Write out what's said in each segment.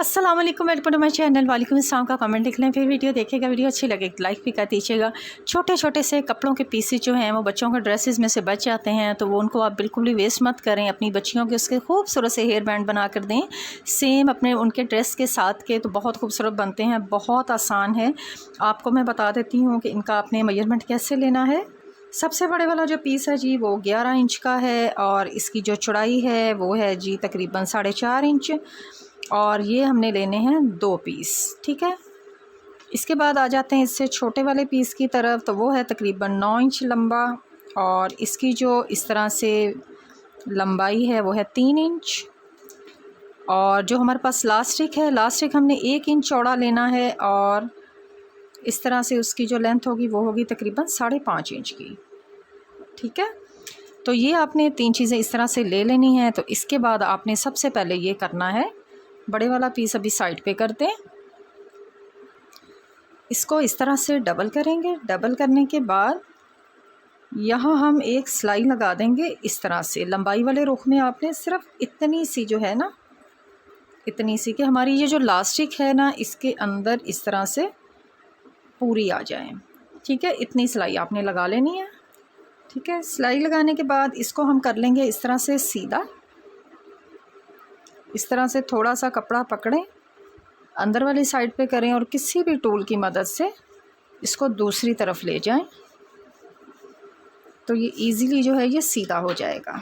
अस्सलाम वालेकुम, welcome to my channel. वालेकुम अस्सलाम का कमेंट लिख लें, फिर वीडियो देखेगा, वीडियो अच्छी लगे लाइक भी कर दीजिएगा। छोटे छोटे से कपड़ों के पीसेस जो हैं वो बच्चों के ड्रेसेस में से बच जाते हैं, तो वो उनको आप बिल्कुल भी वेस्ट मत करें। अपनी बच्चियों के उसके खूबसूरत से हेयर बैंड बना कर दें, सेम अपने उनके ड्रेस के साथ के, तो बहुत खूबसूरत बनते हैं। बहुत आसान है, आपको मैं बता देती हूँ कि इनका आपने मेजरमेंट कैसे लेना है। सबसे बड़े वाला जो पीस है जी वो 11 इंच का है, और इसकी जो चौड़ाई है वो है जी तकरीबन 4.5 इंच, और ये हमने लेने हैं 2 पीस। ठीक है, इसके बाद आ जाते हैं इससे छोटे वाले पीस की तरफ, तो वो है तकरीबन 9 इंच लंबा, और इसकी जो इस तरह से लंबाई है वो है 3 इंच। और जो हमारे पास लास्टिक है, लास्टिक हमने 1 इंच चौड़ा लेना है, और इस तरह से उसकी जो लेंथ होगी वो होगी तकरीबन 5.5 इंच की। ठीक है, तो ये आपने 3 चीज़ें इस तरह से ले लेनी है। तो इसके बाद आपने सबसे पहले ये करना है, बड़े वाला पीस अभी साइड पे कर दें, इसको इस तरह से डबल करेंगे। डबल करने के बाद यहाँ हम एक सिलाई लगा देंगे इस तरह से। लंबाई वाले रुख में आपने सिर्फ इतनी सी जो है ना, इतनी सी कि हमारी ये जो लास्टिक है ना इसके अंदर इस तरह से पूरी आ जाए। ठीक है, इतनी सिलाई आपने लगा लेनी है। ठीक है, सिलाई लगाने के बाद इसको हम कर लेंगे इस तरह से सीधा। इस तरह से थोड़ा सा कपड़ा पकड़ें, अंदर वाली साइड पे करें, और किसी भी टूल की मदद से इसको दूसरी तरफ ले जाएं, तो ये इजीली जो है ये सीधा हो जाएगा।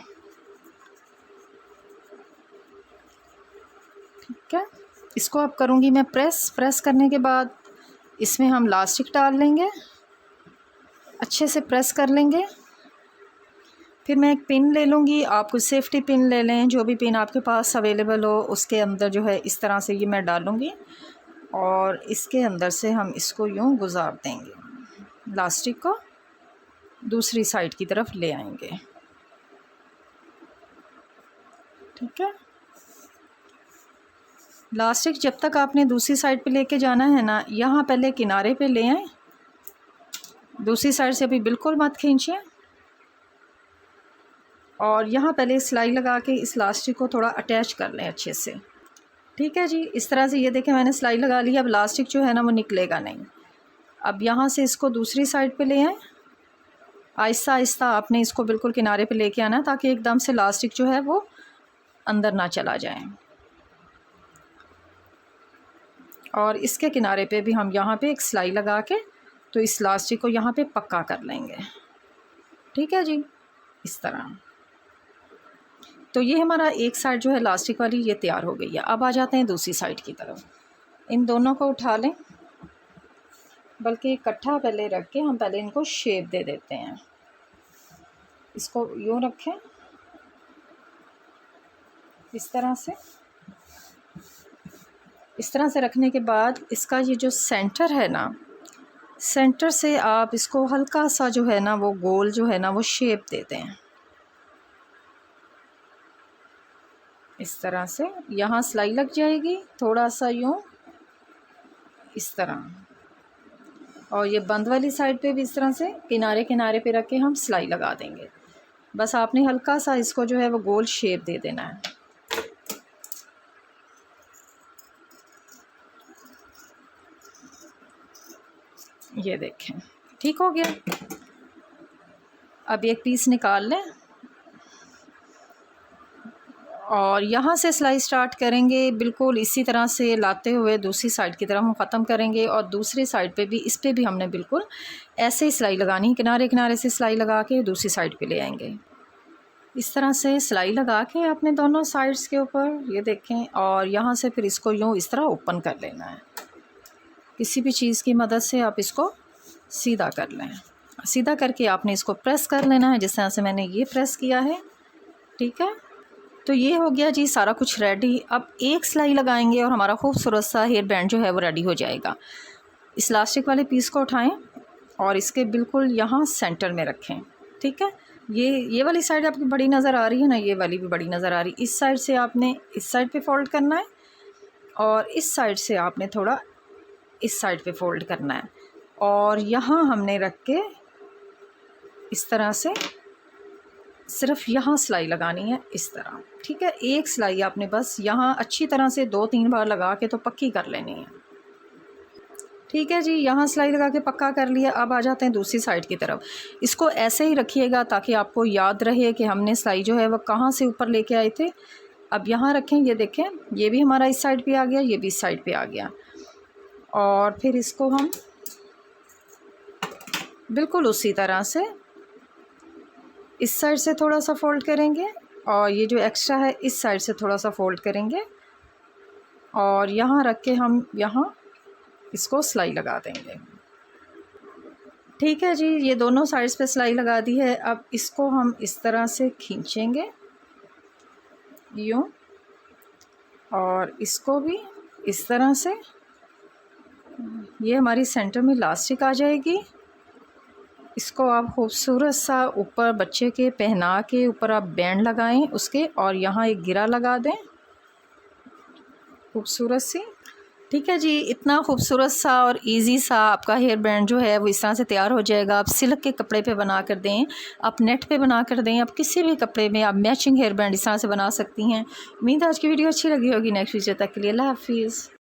ठीक है, इसको अब करूँगी मैं प्रेस करने के बाद इसमें हम लास्टिक डाल लेंगे, अच्छे से प्रेस कर लेंगे। फिर मैं एक पिन ले लूँगी, आप कुछ सेफ्टी पिन ले लें, जो भी पिन आपके पास अवेलेबल हो। उसके अंदर जो है इस तरह से ये मैं डालूँगी, और इसके अंदर से हम इसको यूँ गुजार देंगे, लास्टिक को दूसरी साइड की तरफ ले आएंगे। ठीक है, लास्टिक जब तक आपने दूसरी साइड पे लेके जाना है ना, यहाँ पहले किनारे पे ले आएं, दूसरी साइड से अभी बिल्कुल मत खींचें, और यहाँ पहले सिलाई लगा के इस लास्टिक को थोड़ा अटैच कर लें अच्छे से। ठीक है जी, इस तरह से ये देखें मैंने सिलाई लगा ली। अब लास्टिक जो है ना वो निकलेगा नहीं। अब यहाँ से इसको दूसरी साइड पे ले आएं, आहिस्ता आहिस्ता आपने इसको बिल्कुल किनारे पे लेके आना, ताकि एकदम से लास्टिक जो है वो अंदर ना चला जाए। और इसके किनारे पे भी हम यहाँ पे एक सिलाई लगा के तो इस लास्टिक को यहाँ पे पक्का कर लेंगे। ठीक है जी, इस तरह। तो ये हमारा एक साइड जो है लास्टिक वाली ये तैयार हो गई है। अब आ जाते हैं दूसरी साइड की तरफ। इन दोनों को उठा लें, बल्कि इकट्ठा पहले रख के हम पहले इनको शेप दे देते हैं। इसको यूँ रखें इस तरह से। इस तरह से रखने के बाद इसका ये जो सेंटर है ना, सेंटर से आप इसको हल्का सा जो है ना वो गोल जो है ना वो शेप दे दें इस तरह से। यहाँ सिलाई लग जाएगी थोड़ा सा यूँ इस तरह, और ये बंद वाली साइड पे भी इस तरह से किनारे किनारे पे रख के हम सिलाई लगा देंगे। बस आपने हल्का सा इसको जो है वो गोल शेप दे देना है। ये देखें ठीक हो गया। अब एक पीस निकाल लें, और यहाँ से सिलाई स्टार्ट करेंगे बिल्कुल इसी तरह से लाते हुए दूसरी साइड की तरफ हम ख़त्म करेंगे। और दूसरी साइड पे भी, इस पे भी हमने बिल्कुल ऐसे ही सिलाई लगानी, किनारे किनारे से सिलाई लगा के दूसरी साइड पे ले आएंगे। इस तरह से सिलाई लगा के अपने दोनों साइड्स के ऊपर, ये देखें। और यहाँ से फिर इसको यूँ इस तरह ओपन कर लेना है। किसी भी चीज़ की मदद से आप इसको सीधा कर लें। सीधा करके आपने इसको प्रेस कर लेना है, जिस तरह से मैंने ये प्रेस किया है। ठीक है, तो ये हो गया जी सारा कुछ रेडी। अब एक सिलाई लगाएंगे और हमारा खूबसूरत सा हेयर बैंड जो है वो रेडी हो जाएगा। इस लास्टिक वाले पीस को उठाएं और इसके बिल्कुल यहाँ सेंटर में रखें। ठीक है, ये वाली साइड आपकी बड़ी नज़र आ रही है ना, ये वाली भी बड़ी नज़र आ रही। इस साइड से आपने इस साइड पे फोल्ड करना है, और इस साइड से आपने थोड़ा इस साइड पे फोल्ड करना है, और यहाँ हमने रख के इस तरह से सिर्फ यहाँ सिलाई लगानी है इस तरह, ठीक है। एक सिलाई आपने बस यहाँ अच्छी तरह से 2-3 बार लगा के तो पक्की कर लेनी है, ठीक है जी। यहाँ सिलाई लगा के पक्का कर लिया। अब आ जाते हैं दूसरी साइड की तरफ। इसको ऐसे ही रखिएगा ताकि आपको याद रहे कि हमने सिलाई जो है वह कहाँ से ऊपर लेके आए थे। अब यहाँ रखें, ये देखें, ये भी हमारा इस साइड पे आ गया, ये भी इस साइड पे आ गया। और फिर इसको हम बिल्कुल उसी तरह से इस साइड से थोड़ा सा फ़ोल्ड करेंगे और ये जो एक्स्ट्रा है इस साइड से थोड़ा सा फ़ोल्ड करेंगे और यहाँ रख के हम यहाँ इसको सिलाई लगा देंगे, ठीक है जी। ये दोनों साइड्स पे सिलाई लगा दी है। अब इसको हम इस तरह से खींचेंगे यूँ, और इसको भी इस तरह से, ये हमारी सेंटर में इलास्टिक आ जाएगी। इसको आप खूबसूरत सा ऊपर बच्चे के पहना के ऊपर आप बैंड लगाएं उसके, और यहाँ एक गिरा लगा दें खूबसूरत सी, ठीक है जी। इतना खूबसूरत सा और इजी सा आपका हेयर बैंड जो है वो इस तरह से तैयार हो जाएगा। आप सिल्क के कपड़े पे बना कर दें, आप नेट पे बना कर दें, आप किसी भी कपड़े में आप मैचिंग हेयर बैंड इस तरह से बना सकती हैं। उम्मीद है आज की वीडियो अच्छी लगी होगी। नेक्स्ट वीडियो तक के लिए अल्लाह हाफिज़।